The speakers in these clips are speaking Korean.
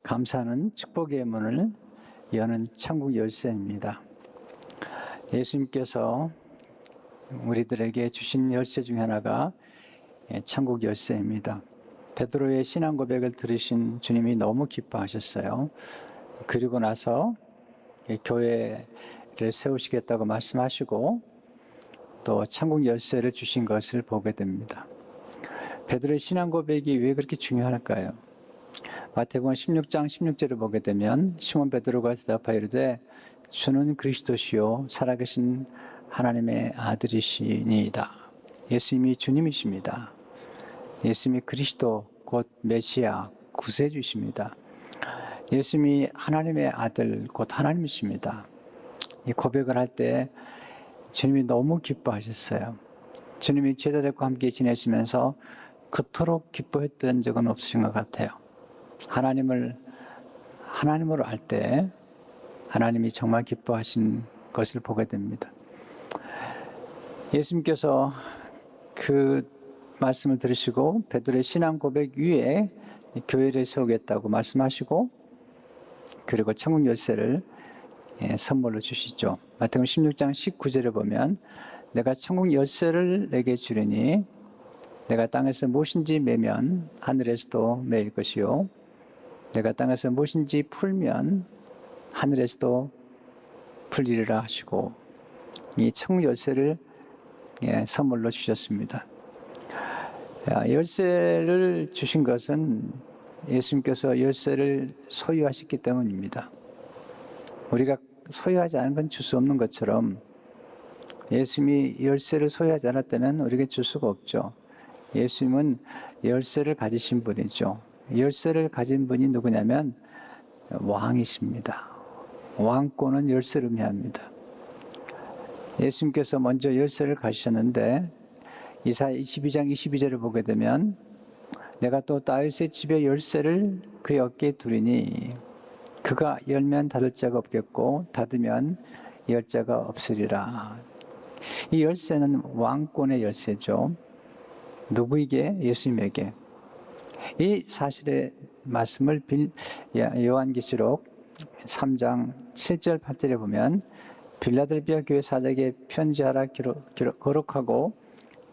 감사는 축복의 문을 여는 천국 열쇠입니다. 예수님께서 우리들에게 주신 열쇠 중 하나가 천국 열쇠입니다. 베드로의 신앙 고백을 들으신 주님이 너무 기뻐하셨어요. 그리고 나서 교회를 세우시겠다고 말씀하시고 또 천국 열쇠를 주신 것을 보게 됩니다. 베드로의 신앙 고백이 왜 그렇게 중요할까요? 마태복음 16장 16절을 보게 되면 시몬 베드로가 대답하여 이르되 주는 그리스도시요 살아계신 하나님의 아들이시니이다. 예수님이 주님이십니다. 예수님이 그리스도 곧 메시아 구세주십니다. 예수님이 하나님의 아들 곧 하나님이십니다. 이 고백을 할 때 주님이 너무 기뻐하셨어요. 주님이 제자들과 함께 지내시면서 그토록 기뻐했던 적은 없으신 것 같아요. 하나님으로 알 때 하나님이 정말 기뻐하신 것을 보게 됩니다. 예수님께서 그 말씀을 들으시고 베드로의 신앙 고백 위에 교회를 세우겠다고 말씀하시고 그리고 천국 열쇠를 선물로 주시죠. 마태복음 16장 19절에 보면 내가 천국 열쇠를 내게 주리니 내가 땅에서 무엇인지 매면 하늘에서도 매일 것이요 내가 땅에서 무엇인지 풀면 하늘에서도 풀리리라 하시고 이 천국 열쇠를 선물로 주셨습니다. 열쇠를 주신 것은 예수님께서 열쇠를 소유하셨기 때문입니다. 우리가 소유하지 않은 건 줄 수 없는 것처럼 예수님이 열쇠를 소유하지 않았다면 우리에게 줄 수가 없죠. 예수님은 열쇠를 가지신 분이죠. 열쇠를 가진 분이 누구냐면 왕이십니다. 왕권은 열쇠를 의미합니다. 예수님께서 먼저 열쇠를 가지셨는데 이사야 22장 22절을 보게 되면 내가 또 다윗의 집의 열쇠를 그의 어깨에 두리니 그가 열면 닫을 자가 없겠고 닫으면 열 자가 없으리라. 이 열쇠는 왕권의 열쇠죠. 누구에게? 예수님에게. 이 사실의 말씀을 요한계시록 3장 7절 8절에 보면 빌라델비아 교회 사장에게 편지하라 거룩하고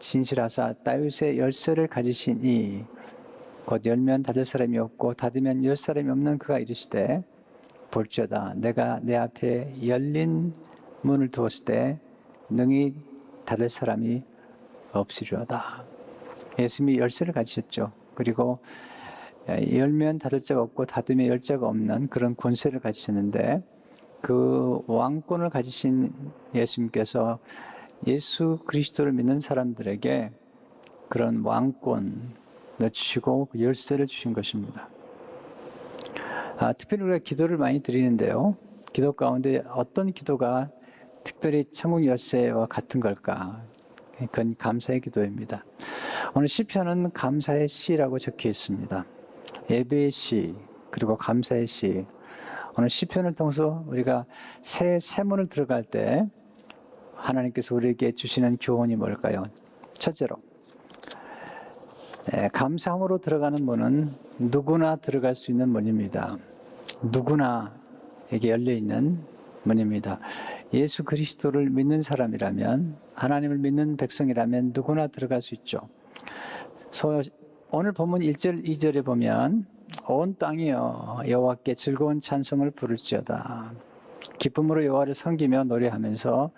진실하사 다윗의 열쇠를 가지신 이 곧 열면 닫을 사람이 없고 닫으면 열 사람이 없는 그가 이르시되 볼지어다 내가 내 앞에 열린 문을 두었을 때 능히 닫을 사람이 없으리로다. 예수님이 열쇠를 가지셨죠. 그리고 열면 닫을 자가 없고 닫으면 열 자가 없는 그런 권세를 가지셨는데 그 왕권을 가지신 예수님께서 예수 그리스도를 믿는 사람들에게 그런 왕권을 주시고 그 열쇠를 주신 것입니다. 특별히 우리가 기도를 많이 드리는데요. 기도 가운데 어떤 기도가 특별히 천국 열쇠와 같은 걸까? 그건 감사의 기도입니다. 오늘 시편은 감사의 시라고 적혀 있습니다. 예배의 시 그리고 감사의 시. 오늘 시편을 통해서 우리가 새 세문을 들어갈 때 하나님께서 우리에게 주시는 교훈이 뭘까요? 첫째로 감사함으로 들어가는 문은 누구나 들어갈 수 있는 문입니다. 누구나에게 열려있는 문입니다. 예수 그리스도를 믿는 사람이라면 하나님을 믿는 백성이라면 누구나 들어갈 수 있죠. 오늘 본문 1절 2절에 보면 온 땅이여 여호와께 즐거운 찬송을 부를지어다. 기쁨으로 여호와를 섬기며 노래하면서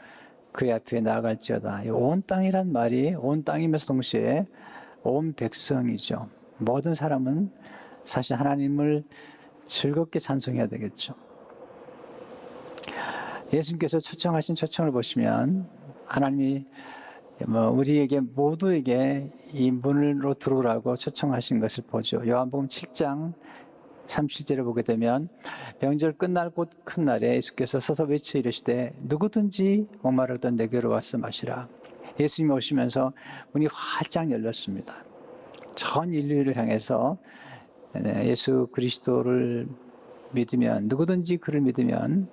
그의 앞에 나아갈지어다. 온 땅이란 말이 온 땅이면서 동시에 온 백성이죠. 모든 사람은 사실 하나님을 즐겁게 찬송해야 되겠죠. 예수님께서 초청하신 초청을 보시면 하나님이 우리에게 모두에게 이 문으로 들어오라고 초청하신 것을 보죠. 요한복음 7장 37절을 보게 되면 명절 끝날 곧 큰 날에 예수께서 서서 외쳐 이르시되 누구든지 목마르던 내게로 와서 마시라. 예수님이 오시면서 문이 활짝 열렸습니다. 전 인류를 향해서 예수 그리스도를 믿으면 누구든지 그를 믿으면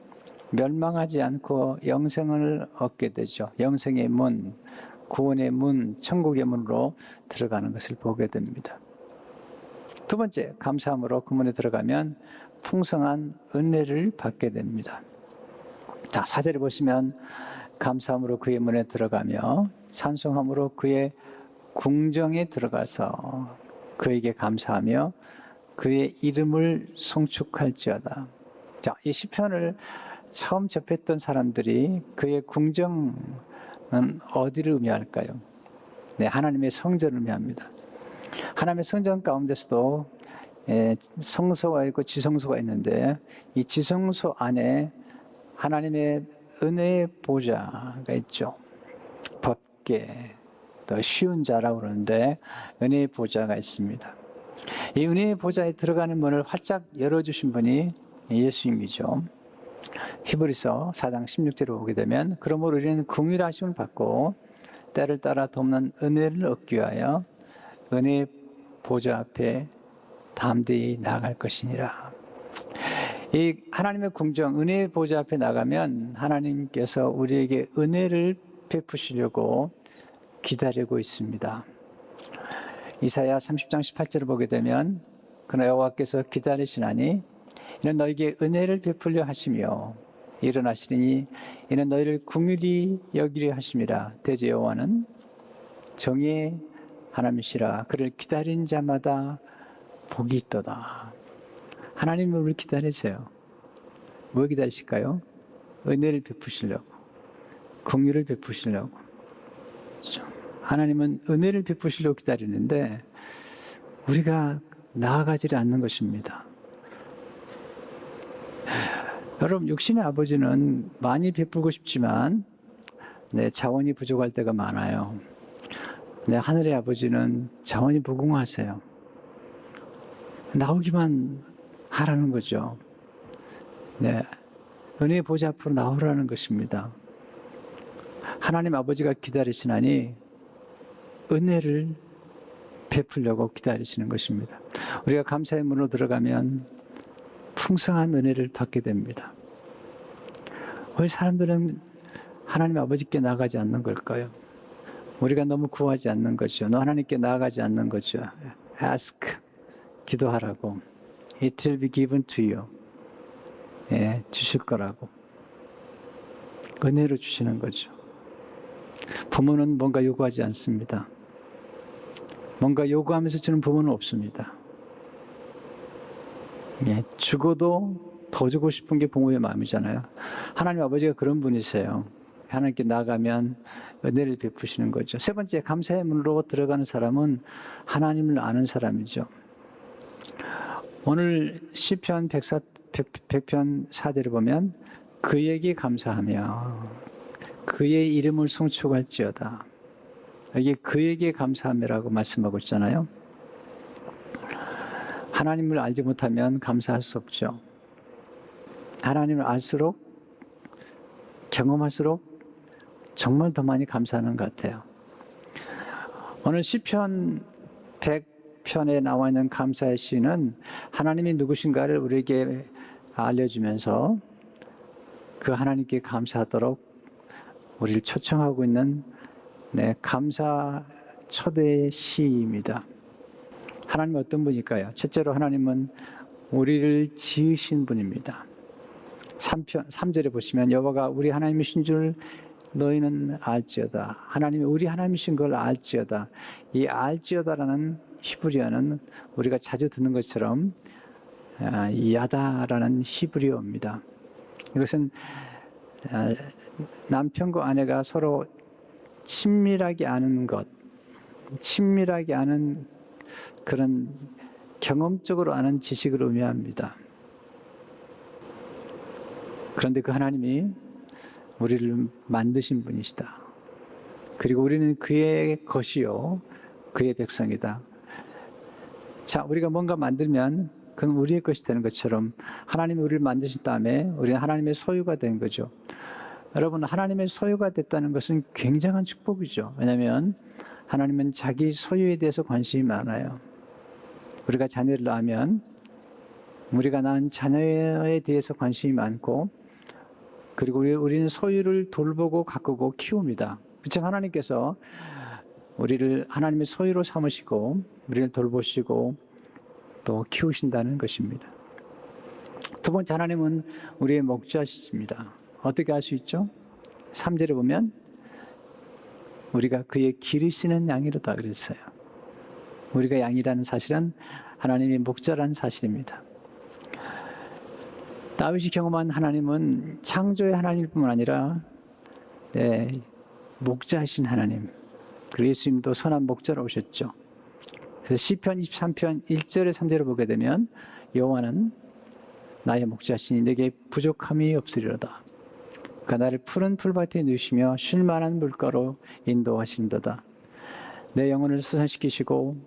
멸망하지 않고 영생을 얻게 되죠. 영생의 문, 구원의 문, 천국의 문으로 들어가는 것을 보게 됩니다. 두 번째, 감사함으로 그 문에 들어가면 풍성한 은혜를 받게 됩니다. 자, 4절에 보시면 감사함으로 그의 문에 들어가며 찬송함으로 그의 궁정에 들어가서 그에게 감사하며 그의 이름을 송축할지어다. 자, 이 시편을 처음 접했던 사람들이 그의 궁정은 어디를 의미할까요? 네, 하나님의 성전을 의미합니다. 하나님의 성전 가운데서도 성소가 있고 지성소가 있는데 이 지성소 안에 하나님의 은혜의 보좌가 있죠. 법궤, 또 쉬운 자라고 그러는데 은혜의 보좌가 있습니다. 이 은혜의 보좌에 들어가는 문을 활짝 열어주신 분이 예수님이죠. 히브리서 4장 16절을 보게 되면 그러므로 우리는 긍휼하심을 받고 때를 따라 돕는 은혜를 얻기 위하여 은혜의 보좌 앞에 담대히 나아갈 것이니라. 이 하나님의 궁정, 은혜의 보좌 앞에 나가면 하나님께서 우리에게 은혜를 베푸시려고 기다리고 있습니다. 이사야 30장 18절을 보게 되면 그러나 여호와께서 기다리시나니 이는 너에게 은혜를 베풀려 하시며 일어나시리니 이는 너희를 긍휼히 여기려 하심이라. 대제 여호와는 정의의 하나님이시라. 그를 기다린 자마다 복이 있도다. 하나님은 우리를 기다리세요. 왜 기다리실까요? 은혜를 베푸시려고, 긍휼을 베푸시려고. 하나님은 은혜를 베푸시려고 기다리는데 우리가 나아가지 않는 것입니다. 여러분, 육신의 아버지는 많이 베풀고 싶지만 자원이 부족할 때가 많아요. 하늘의 아버지는 자원이 무궁하세요. 나오기만 하라는 거죠. 은혜의 보좌 앞으로 나오라는 것입니다. 하나님 아버지가 기다리시나니 은혜를 베풀려고 기다리시는 것입니다. 우리가 감사의 문으로 들어가면 풍성한 은혜를 받게 됩니다. 왜 사람들은 하나님 아버지께 나아가지 않는 걸까요? 우리가 너무 구하지 않는 거죠. 너 하나님께 나아가지 않는 거죠. Ask, 기도하라고. It will be given to you. 주실 거라고. 은혜로 주시는 거죠. 부모는 뭔가 요구하지 않습니다. 뭔가 요구하면서 주는 부모는 없습니다. 주고도 더 주고 싶은 게 부모의 마음이잖아요. 하나님 아버지가 그런 분이세요. 하나님께 나가면 은혜를 베푸시는 거죠. 세 번째, 감사의 문으로 들어가는 사람은 하나님을 아는 사람이죠. 오늘 시편 100편 4절을 보면 그에게 감사하며 그의 이름을 송축할지어다. 여기 그에게 감사하며라고 말씀하고 있잖아요. 하나님을 알지 못하면 감사할 수 없죠. 하나님을 알수록, 경험할수록 정말 더 많이 감사하는 것 같아요. 오늘 시편 100편에 나와 있는 감사의 시는 하나님이 누구신가를 우리에게 알려주면서 그 하나님께 감사하도록 우리를 초청하고 있는 감사 초대의 시입니다. 하나님은 어떤 분일까요? 첫째로 하나님은 우리를 지으신 분입니다. 3절에 보시면 여호와가 우리 하나님이신 줄 너희는 알지어다. 하나님이 우리 하나님이신 걸 알지어다. 이 알지어다라는 히브리어는 우리가 자주 듣는 것처럼 야다라는 히브리어입니다. 이것은 남편과 아내가 서로 친밀하게 아는 것, 친밀하게 아는 그런 경험적으로 아는 지식을 의미합니다. 그런데 그 하나님이 우리를 만드신 분이시다. 그리고 우리는 그의 것이요, 그의 백성이다. 자, 우리가 뭔가 만들면 그건 우리의 것이 되는 것처럼 하나님이 우리를 만드신 다음에 우리는 하나님의 소유가 된 거죠. 여러분, 하나님의 소유가 됐다는 것은 굉장한 축복이죠. 왜냐하면 하나님은 자기 소유에 대해서 관심이 많아요. 우리가 자녀를 낳으면 우리가 낳은 자녀에 대해서 관심이 많고, 그리고 우리는 소유를 돌보고 가꾸고 키웁니다. 그렇죠? 하나님께서 우리를 하나님의 소유로 삼으시고 우리를 돌보시고 또 키우신다는 것입니다. 두 번째, 하나님은 우리의 목자시십니다. 어떻게 알 수 있죠? 3절에 보면 우리가 그의 기르시는 양이로다 그랬어요. 우리가 양이라는 사실은 하나님이 목자라는 사실입니다. 다윗이 경험한 하나님은 창조의 하나님일 뿐만 아니라 목자이신 하나님, 그리고 예수님도 선한 목자로 오셨죠. 그래서 시편 23편 1절에 3절을 보게 되면 여호와는 나의 목자시니 내게 부족함이 없으리로다. 그가 나를 푸른 풀밭에 누시며 쉴 만한 물가로 인도하시는도다. 내 영혼을 수산시키시고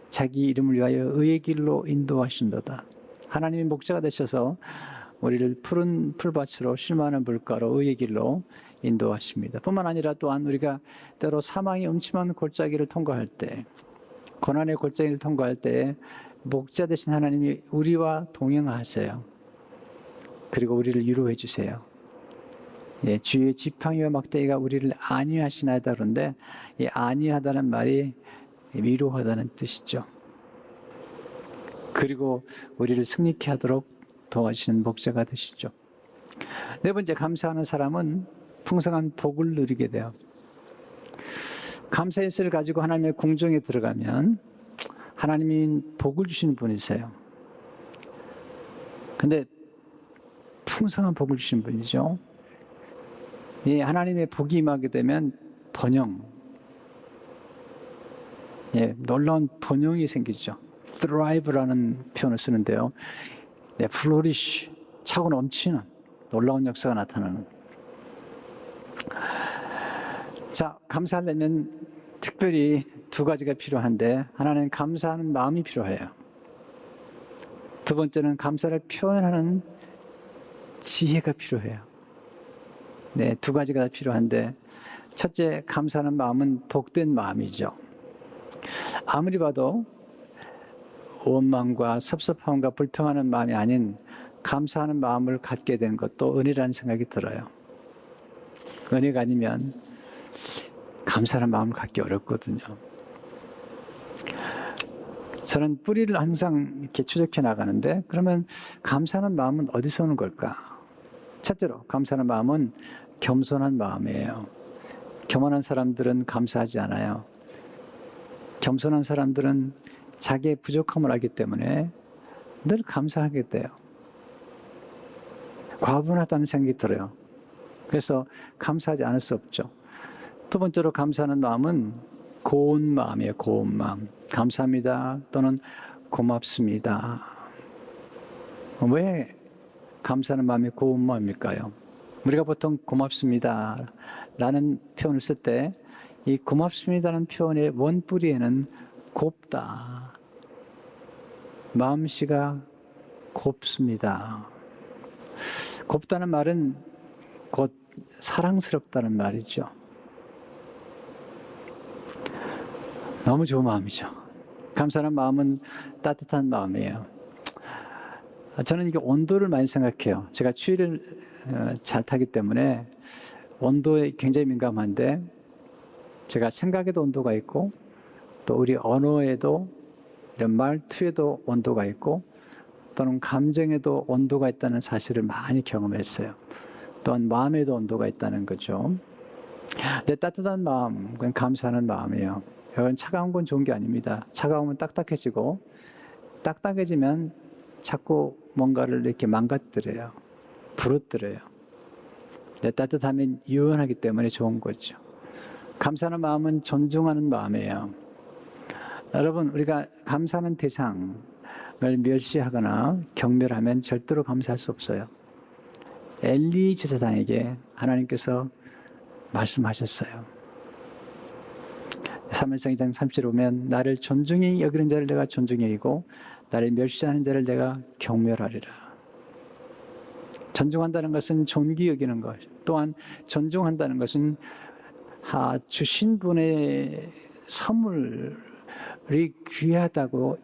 자기 이름을 위하여 의의 길로 인도하시는도다. 하나님이 목자가 되셔서 우리를 푸른 풀밭으로 쉴 만한 물가로 의의 길로 인도하십니다. 뿐만 아니라 또한 우리가 때로 사망의 음침한 골짜기를 통과할 때, 고난의 골짜기를 통과할 때 목자 되신 하나님이 우리와 동행하세요. 그리고 우리를 위로해 주세요. 주의 지팡이와 막대기가 우리를 안위하시나이다 그런데 이 안위하다는 말이 위로하다는 뜻이죠. 그리고 우리를 승리케 하도록 도와주시는 목자가 되시죠. 네 번째, 감사하는 사람은 풍성한 복을 누리게 돼요. 감사의 뜻을 가지고 하나님의 궁정에 들어가면 하나님이 복을 주시는 분이세요. 근데 풍성한 복을 주시는 분이죠. 하나님의 복이 임하게 되면 번영, 놀라운 번영이 생기죠. thrive라는 표현을 쓰는데요. flourish, 차고 넘치는 놀라운 역사가 나타나는. 자, 감사하려면 특별히 두 가지가 필요한데, 하나는 감사하는 마음이 필요해요. 두 번째는 감사를 표현하는 지혜가 필요해요. 두 가지가 다 필요한데, 첫째, 감사하는 마음은 복된 마음이죠. 아무리 봐도 원망과 섭섭함과 불평하는 마음이 아닌 감사하는 마음을 갖게 되는 것도 은혜라는 생각이 들어요. 은혜가 아니면 감사하는 마음을 갖기 어렵거든요. 저는 뿌리를 항상 이렇게 추적해 나가는데, 그러면 감사하는 마음은 어디서 오는 걸까? 첫째로, 감사하는 마음은 겸손한 마음이에요. 교만한 사람들은 감사하지 않아요. 겸손한 사람들은 자기의 부족함을 알기 때문에 늘 감사하게 돼요. 과분하다는 생각이 들어요. 그래서 감사하지 않을 수 없죠. 두 번째로, 감사하는 마음은 고운 마음이에요. 고운 마음. 감사합니다 또는 고맙습니다. 왜 감사하는 마음이 고운 마음일까요? 우리가 보통 고맙습니다 라는 표현을 쓸 때 이 고맙습니다라는 표현의 원뿌리에는 곱다, 마음씨가 곱습니다. 곱다는 말은 곧 사랑스럽다는 말이죠. 너무 좋은 마음이죠. 감사하는 마음은 따뜻한 마음이에요. 저는 이게 온도를 많이 생각해요. 제가 추위를 잘 타기 때문에 온도에 굉장히 민감한데, 제가 생각에도 온도가 있고 또 우리 언어에도, 이런 말투에도 온도가 있고 또는 감정에도 온도가 있다는 사실을 많이 경험했어요. 또한 마음에도 온도가 있다는 거죠. 내 따뜻한 마음, 그건 감사하는 마음이에요. 이건 차가운 건 좋은 게 아닙니다. 차가우면 딱딱해지고, 딱딱해지면 자꾸 뭔가를 이렇게 망가뜨려요. 부러뜨려요. 내 따뜻함이 유연하기 때문에 좋은 거죠. 감사하는 마음은 존중하는 마음이에요. 여러분, 우리가 감사하는 대상을 멸시하거나 경멸하면 절대로 감사할 수 없어요. 엘리 제사장에게 하나님께서 말씀하셨어요. 사무엘상 2장 30절에 보면 나를 존중히 여기는 자를 내가 존중히 여기고 나를 멸시하는 자를 내가 경멸하리라. 존중한다는 것은 존귀 여기는 것, 또한 존중한다는 것은 주신 분의 선물이 귀하다고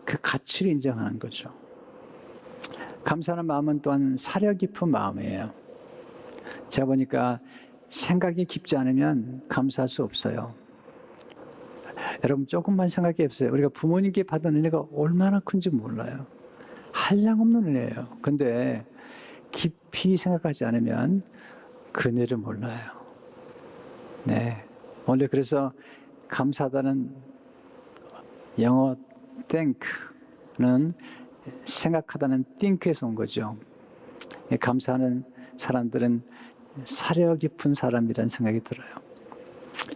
그 가치를 인정하는 거죠. 감사하는 마음은 또한 사려 깊은 마음이에요. 제가 보니까 생각이 깊지 않으면 감사할 수 없어요. 여러분 조금만 생각해 보세요. 우리가 부모님께 받은 은혜가 얼마나 큰지 몰라요. 한량없는 은혜예요. 근데 깊이 생각하지 않으면 그 은혜를 몰라요. 네. 원래 그래서 감사하다는 영어 thank는 생각하다는 think에서 온 거죠. 감사하는 사람들은 사려 깊은 사람이라는 생각이 들어요.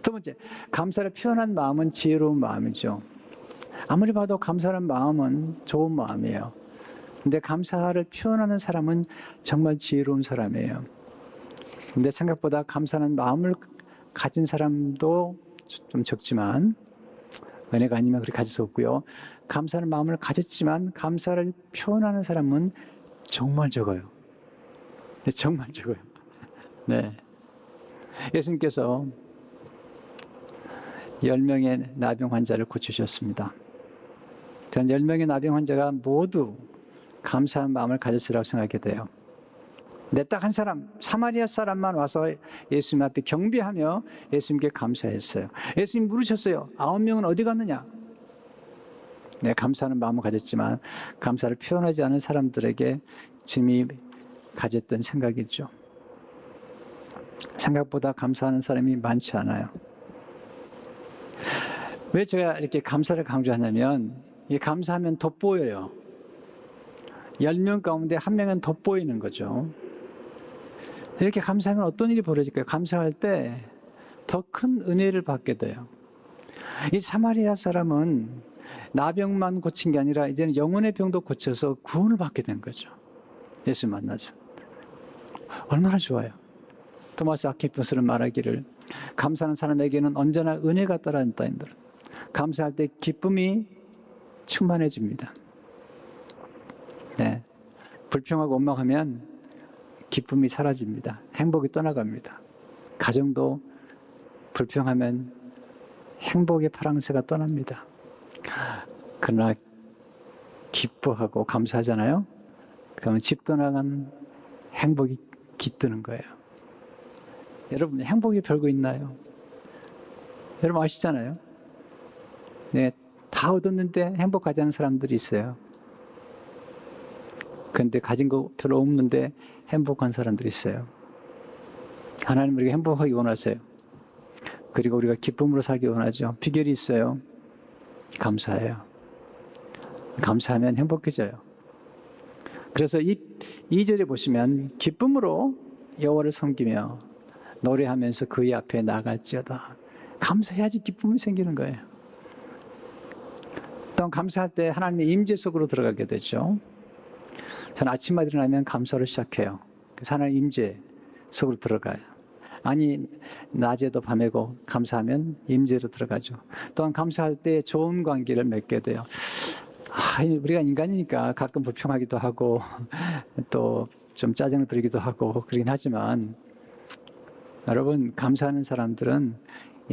두 번째, 감사를 표현한 마음은 지혜로운 마음이죠. 아무리 봐도 감사하는 마음은 좋은 마음이에요. 근데 감사를 표현하는 사람은 정말 지혜로운 사람이에요. 근데 생각보다 감사하는 마음을 가진 사람도 좀 적지만, 은혜가 아니면 그렇게 가질 수 없고요. 감사하는 마음을 가졌지만 감사를 표현하는 사람은 정말 적어요. 네, 정말 적어요. 네. 예수님께서 10명의 나병 환자를 고치셨습니다. 전 10명의 나병 환자가 모두 감사한 마음을 가졌으라고 생각이 돼요. 근데 딱 한 사람, 사마리아 사람만 와서 예수님 앞에 경배하며 예수님께 감사했어요. 예수님 물으셨어요. 9명은 어디 갔느냐? 네, 감사하는 마음을 가졌지만 감사를 표현하지 않은 사람들에게 주님이 가졌던 생각이죠. 생각보다 감사하는 사람이 많지 않아요. 왜 제가 이렇게 감사를 강조하냐면, 이 감사하면 돋보여요. 10명 가운데 1명은 돋보이는 거죠. 이렇게 감사하면 어떤 일이 벌어질까요? 감사할 때 더 큰 은혜를 받게 돼요. 이 사마리아 사람은 나병만 고친 게 아니라 이제는 영혼의 병도 고쳐서 구원을 받게 된 거죠. 예수 만나서. 얼마나 좋아요. 토마스 아퀴나스는 말하기를, 감사하는 사람에게는 언제나 은혜가 따라다닌다. 감사할 때 기쁨이 충만해집니다. 네. 불평하고 원망하면 기쁨이 사라집니다. 행복이 떠나갑니다. 가정도 불평하면 행복의 파랑새가 떠납니다. 그러나 기뻐하고 감사하잖아요. 그러면 집 떠나간 행복이 깃드는 거예요. 여러분, 행복이 별거 있나요? 여러분 아시잖아요. 네, 다 얻었는데 행복하지 않은 사람들이 있어요. 그런데 가진 거 별로 없는데 행복한 사람들이 있어요. 하나님 우리가 행복하기 원하세요. 그리고 우리가 기쁨으로 살기 원하죠. 비결이 있어요. 감사해요. 감사하면 행복해져요. 그래서 이 2절에 보시면 기쁨으로 여호와를 섬기며 노래하면서 그의 앞에 나갈지어다. 감사해야지 기쁨이 생기는 거예요. 또 감사할 때 하나님의 임재 속으로 들어가게 되죠. 저는 아침마다 일어나면 감사로 시작해요. 그래서 하나님 임재 속으로 들어가요. 아니, 낮에도 밤에도 감사하면 임재로 들어가죠. 또한 감사할 때 좋은 관계를 맺게 돼요. 우리가 인간이니까 가끔 불평하기도 하고 또 좀 짜증을 부리기도 하고 그러긴 하지만, 여러분, 감사하는 사람들은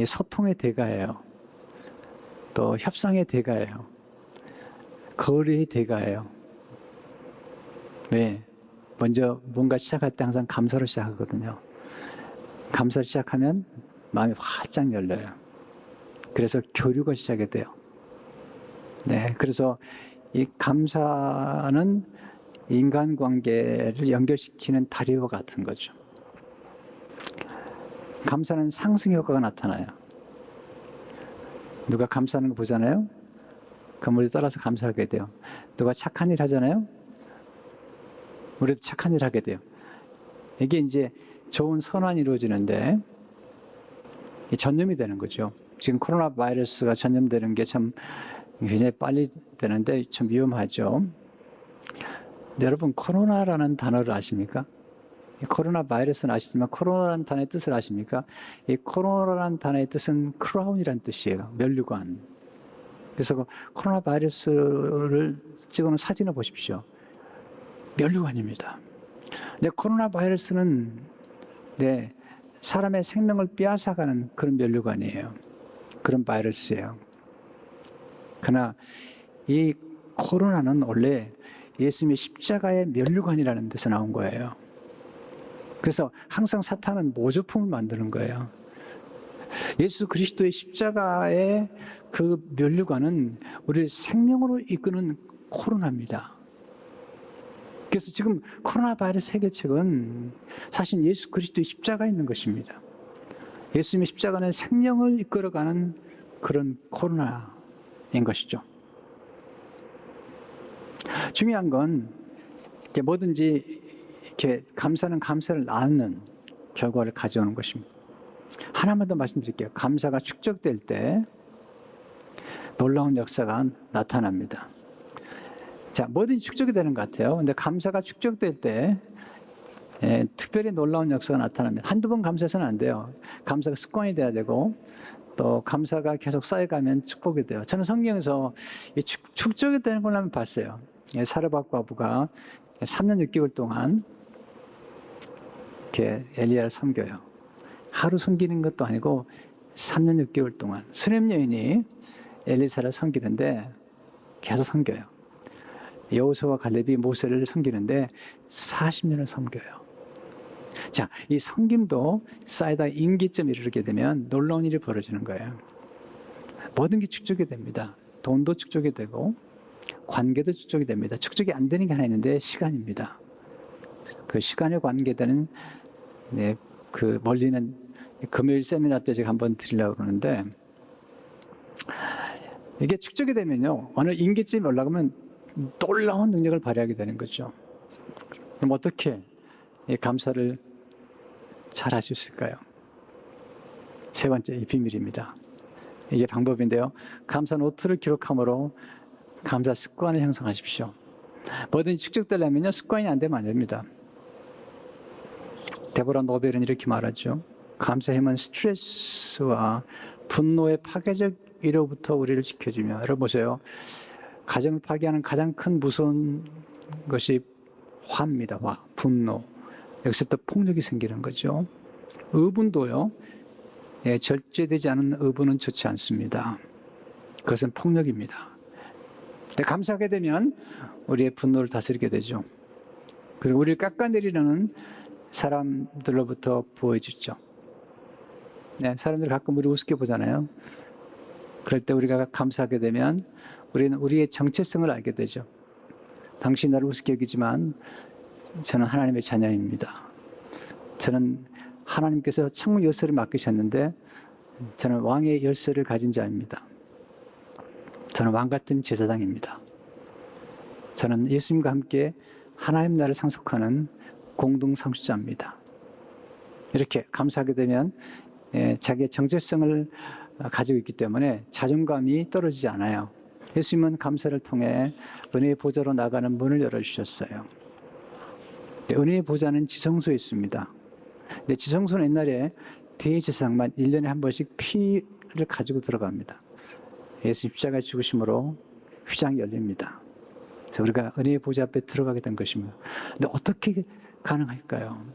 소통의 대가예요. 또 협상의 대가예요. 거래의 대가예요. 왜? 먼저 뭔가 시작할 때 항상 감사로 시작하거든요. 감사를 시작하면 마음이 활짝 열려요. 그래서 교류가 시작이 돼요. 네, 그래서 이 감사는 인간관계를 연결시키는 다리와 같은 거죠. 감사는 상승 효과가 나타나요. 누가 감사하는 거 보잖아요. 그럼 우리 따라서 감사하게 돼요. 누가 착한 일 하잖아요. 우리도 착한 일 하게 돼요. 이게 이제 좋은 선환이 이루어지는데 전염이 되는 거죠. 지금 코로나 바이러스가 전염되는 게 참 굉장히 빨리 되는데 참 위험하죠. 근데 여러분, 코로나라는 단어를 아십니까? 코로나 바이러스는 아시지만 코로나라는 단어의 뜻을 아십니까? 이 코로나라는 단어의 뜻은 크라운이라는 뜻이에요. 면류관. 그래서 그 코로나 바이러스를 찍어놓은 사진을 보십시오. 면류관입니다. 근데 코로나 바이러스는 사람의 생명을 빼앗아가는 그런 면류관이에요. 그런 바이러스예요. 그러나 이 코로나는 원래 예수님의 십자가의 면류관이라는 데서 나온 거예요. 그래서 항상 사탄은 모조품을 만드는 거예요. 예수 그리스도의 십자가의 그 면류관은 우리를 생명으로 이끄는 코로나입니다. 그래서 지금 코로나 바이러스 해결책은 사실 예수 그리스도의 십자가에 있는 것입니다. 예수님의 십자가는 생명을 이끌어가는 그런 코로나인 것이죠. 중요한 건 뭐든지 이렇게 감사는 감사를 낳는 결과를 가져오는 것입니다. 하나만 더 말씀드릴게요. 감사가 축적될 때 놀라운 역사가 나타납니다. 자, 뭐든지 축적이 되는 것 같아요. 근데 감사가 축적될 때 특별히 놀라운 역사가 나타납니다. 한두 번 감사해서는 안 돼요. 감사가 습관이 돼야 되고 또 감사가 계속 쌓여가면 축복이 돼요. 저는 성경에서 이 축적이 되는 걸 한번 봤어요. 사르밧 과부가 3년 6개월 동안 이렇게 엘리야를 섬겨요. 하루 섬기는 것도 아니고 3년 6개월 동안 수냄 여인이 엘리사를 섬기는데 계속 섬겨요. 여호수아와 갈렙이 모세를 섬기는데 40년을 섬겨요. 자, 이 섬김도 쌓이다 임기점에 이르게 되면 놀라운 일이 벌어지는 거예요. 모든 게 축적이 됩니다. 돈도 축적이 되고 관계도 축적이 됩니다. 축적이 안 되는 게 하나 있는데 시간입니다. 그 시간에 관계되는 그 멀리는 금요일 세미나 때 제가 한번 드리려고 그러는데 이게 축적이 되면요. 어느 임기점에 올라가면 놀라운 능력을 발휘하게 되는 거죠. 그럼 어떻게 이 감사를 잘 할 수 있을까요? 세 번째 이 비밀입니다. 이게 방법인데요. 감사 노트를 기록함으로 감사 습관을 형성하십시오. 뭐든지 축적되려면요. 습관이 안 되면 안 됩니다. 데보라 노벨은 이렇게 말하죠. 감사의 힘은 스트레스와 분노의 파괴적 위로부터 우리를 지켜주며. 여러분 보세요. 가정을 파괴하는 가장 큰 무서운 것이 화입니다. 화, 분노. 여기서 또 폭력이 생기는 거죠. 의분도요. 절제되지 않은 의분은 좋지 않습니다. 그것은 폭력입니다. 감사하게 되면 우리의 분노를 다스리게 되죠. 그리고 우리를 깎아내리려는 사람들로부터 보호해주죠. 사람들이 가끔 우리 우습게 보잖아요. 그럴 때 우리가 감사하게 되면 우리는 우리의 정체성을 알게 되죠. 당신 나를 우습게 여기지만 저는 하나님의 자녀입니다. 저는 하나님께서 천국 열쇠를 맡기셨는데 저는 왕의 열쇠를 가진 자입니다. 저는 왕 같은 제사장입니다. 저는 예수님과 함께 하나님 나라를 상속하는 공동 상속자입니다. 이렇게 감사하게 되면 자기의 정체성을 가지고 있기 때문에 자존감이 떨어지지 않아요. 예수님은 감사를 통해 은혜의 보좌로 나가는 문을 열어주셨어요. 은혜의 보좌는 지성소에 있습니다. 근데 지성소는 옛날에 대제사장만 1년에 한 번씩 피를 가지고 들어갑니다. 예수 십자가 죽으심으로 휘장이 열립니다. 그래서 우리가 은혜의 보좌 앞에 들어가게 된 것입니다. 근데 어떻게 가능할까요?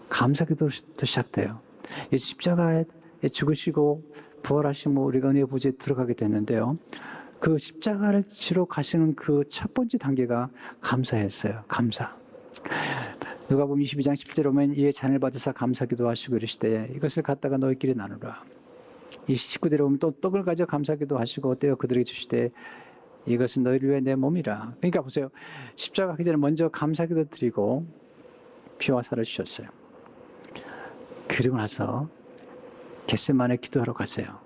감사기도부터 시작돼요. 예수 십자가에 죽으시고 부활하시고 우리가 은혜의 보좌에 들어가게 됐는데요. 그 십자가를 지러 가시는 그 첫 번째 단계가 감사였어요. 감사. 누가복음 22장 10절에 보면 이에 잔을 받으사 감사기도 하시고 이르시되 이것을 갖다가 너희끼리 나누라. 29절에 보면 또 떡을 가져 감사기도 하시고 떼어 그들에게 주시되 이것은 너희를 위해 내 몸이라. 그러니까 보세요. 십자가 하기 전에 먼저 감사기도 드리고 피와 살을 주셨어요. 그리고 나서 겟세마네 기도하러 가세요.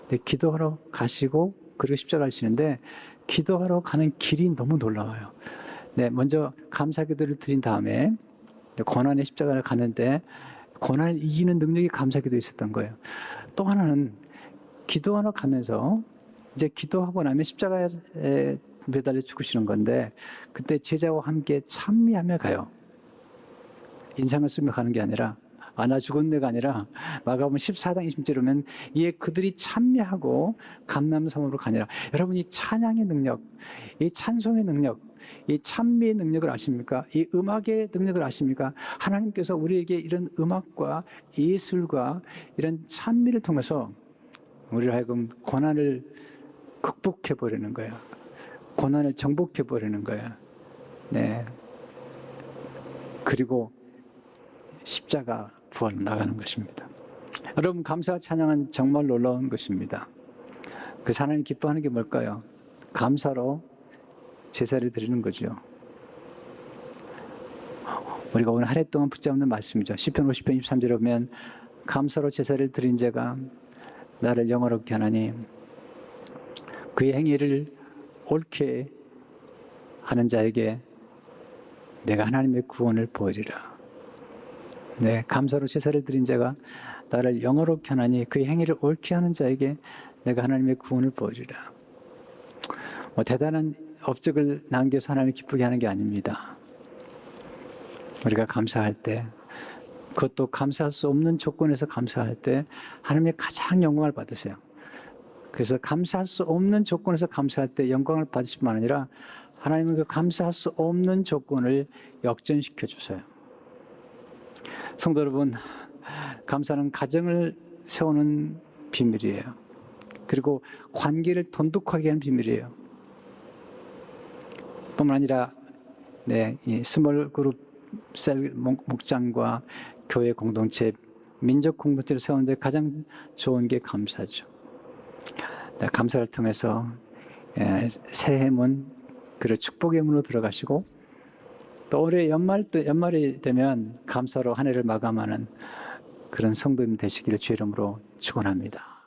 근데 기도하러 가시고 그리고 십자가를 지는데 기도하러 가는 길이 너무 놀라워요. 먼저 감사기도를 드린 다음에 고난의 십자가를 가는데 고난을 이기는 능력이 감사기도에 있었던 거예요. 또 하나는 기도하러 가면서 이제 기도하고 나면 십자가에 매달려 죽으시는 건데 그때 제자와 함께 찬미하며 가요. 인상을 쓰며 가는 게 아니라 나 죽었네가 아니라 마가복음 14장 20절에 보면 이에 그들이 찬미하고 감람섬으로 가니라. 여러분 이 찬양의 능력, 이 찬송의 능력, 이 찬미의 능력을 아십니까? 이 음악의 능력을 아십니까? 하나님께서 우리에게 이런 음악과 예술과 이런 찬미를 통해서 우리를 하여금 고난을 극복해버리는 거예요. 고난을 정복해버리는 거예요. 그리고 십자가 부활로 나가는 것입니다. 여러분, 감사와 찬양은 정말 놀라운 것입니다. 그 하나님 기뻐하는 게 뭘까요? 감사로 제사를 드리는 거죠. 우리가 오늘 한 해 동안 붙잡는 말씀이죠. 시편 50편 23절에 보면 감사로 제사를 드린 자가 나를 영화롭게 하나니 그의 행위를 옳게 하는 자에게 내가 하나님의 구원을 보이리라. 네, 감사로 제사를 드린 자가 나를 영화롭게 하나니 그의 행위를 옳게 하는 자에게 내가 하나님의 구원을 보이리라. 대단한 업적을 남겨서 하나님을 기쁘게 하는 게 아닙니다. 우리가 감사할 때, 그것도 감사할 수 없는 조건에서 감사할 때 하나님의 가장 영광을 받으세요. 그래서 감사할 수 없는 조건에서 감사할 때 영광을 받으실 뿐만 아니라 하나님은 그 감사할 수 없는 조건을 역전시켜 주세요. 성도 여러분, 감사는 가정을 세우는 비밀이에요. 그리고 관계를 돈독하게 하는 비밀이에요. 뿐만 아니라 이 스몰 그룹 셀 목장과 교회 공동체, 민족 공동체를 세우는데 가장 좋은 게 감사죠. 감사를 통해서 새해 문, 그리고 축복의 문으로 들어가시고 또 올해 연말이 되면 감사로 한 해를 마감하는 그런 성도님 되시기를 주의 이름으로 축원합니다.